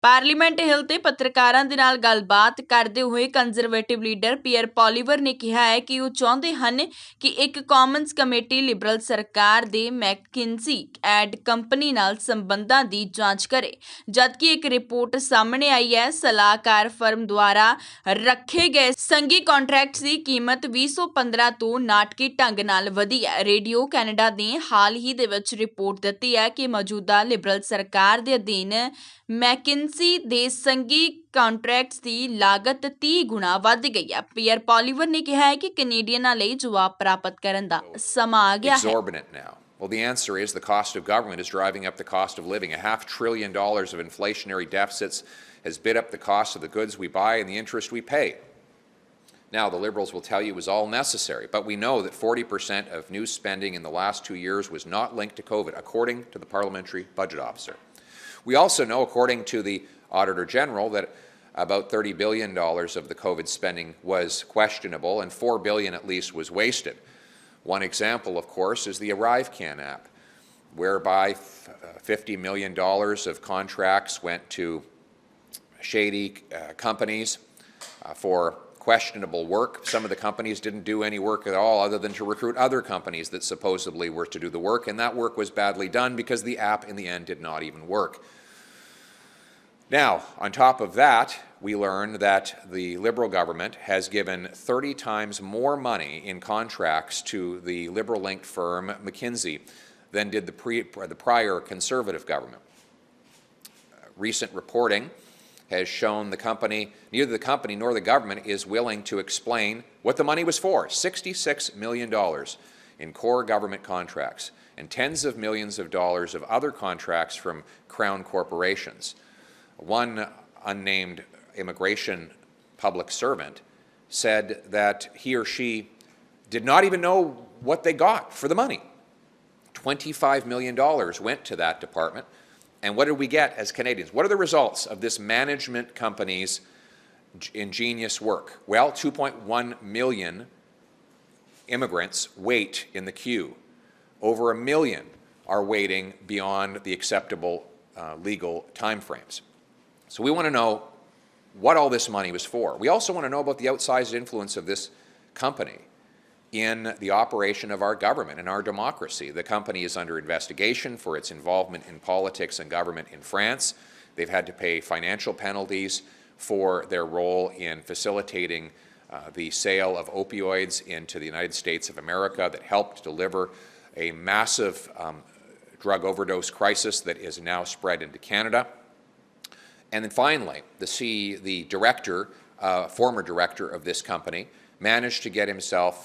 Parliament ਹਿੱਲ ਤੇ ਪੱਤਰਕਾਰਾਂ ਦੇ ਨਾਲ ਗੱਲਬਾਤ ਕਰਦੇ ਹੋਏ ਕੰਜ਼ਰਵੇਟਿਵ ਲੀਡਰ ਪੀਅਰ ਪੋਲੀਵਰ ਨੇ ਕਿਹਾ ਹੈ ਕਿ ਉਹ ਚਾਹੁੰਦੇ ਹਨ ਕਿ ਇੱਕ ਕਾਮਨਸ ਕਮੇਟੀ ਲਿਬਰਲ ਸਰਕਾਰ ਦੇ ਮੈਕਿੰਜੀ ਐਡ ਕੰਪਨੀ ਨਾਲ ਸੰਬੰਧਾਂ ਦੀ ਜਾਂਚ ਕਰੇ, ਜਦਕਿ ਇੱਕ ਰਿਪੋਰਟ ਸਾਹਮਣੇ ਆਈ ਹੈ ਸਲਾਹਕਾਰ ਫਰਮ ਦੁਆਰਾ ਰੱਖੇ ਗਏ ਸੰਘੀ ਕੰਟਰੈਕਟਸ ਦੀ ਕੀਮਤ 2015 ਤੋਂ ਨਾਟਕੀ ਢੰਗ ਨਾਲ ਵਧੀ ਹੈ। ਰੇਡੀਓ ਕੈਨੇਡਾ ਨੇ ਹਾਲ ਹੀ ਦੇ ਵਿੱਚ ਰਿਪੋਰਟ ਦਿੱਤੀ ਹੈ ਕਿ ਮੌਜੂਦਾ ਲਿਬਰਲ ਸਰਕਾਰ ਦੇ ਅਧੀਨ ਮੈਕਿੰਜੀ ਦੇ ਸੰਘੀ ਕੰਟਰੈਕਟਸ ਦੀ ਲਾਗਤ 30 ਗੁਣਾ ਵੱਧ ਗਈ ਹੈ। ਪੀਅਰ ਪੋਲੀਵਰ ਨੇ ਕਿਹਾ ਹੈ ਕਿ ਕੈਨੇਡੀਅਨਾਂ ਲਈ ਜਵਾਬ ਪ੍ਰਾਪਤ ਕਰਨ ਦਾ ਸਮਾਂ ਆ ਗਿਆ ਹੈ। Well, the answer is the cost of government is driving up the cost of living. $500 billion of inflationary deficits has bid up the cost of the goods we buy and the interest we pay. Now, the Liberals will tell you it was all necessary, but we know that 40% of new spending in the last 2 years was not linked to COVID, according to the Parliamentary Budget Officer. We also know, according to the Auditor General, that about $30 billion of the COVID spending was questionable and $4 billion at least was wasted. One example, of course, is the ArriveCan app, whereby $50 million of contracts went to shady companies for questionable work. Some of the companies didn't do any work at all other than to recruit other companies that supposedly were to do the work, and that work was badly done because the app in the end did not even work. Now, on top of that, we learned that the Liberal government has given 30 times more money in contracts to the Liberal-linked firm McKinsey than did the prior Conservative government. Recent reporting has shown neither the company nor the government is willing to explain what the money was for. $66 million in core government contracts and tens of millions of dollars of other contracts from Crown corporations. One unnamed immigration public servant said that he or she did not even know what they got for the money. $25 million went to that department. And what did we get as Canadians? What are the results of this management company's ingenious work? Well, 2.1 million immigrants wait in the queue. Over 1 million are waiting beyond the acceptable legal timeframes. So we want to know what all this money was for. We also want to know about the outsized influence of this company in the operation of our government and our democracy. The company is under investigation for its involvement in politics and government in France. They've had to pay financial penalties for their role in facilitating the sale of opioids into the United States of America that helped deliver a massive drug overdose crisis that is now spread into Canada. And then finally, the director, former director of this company, managed to get himself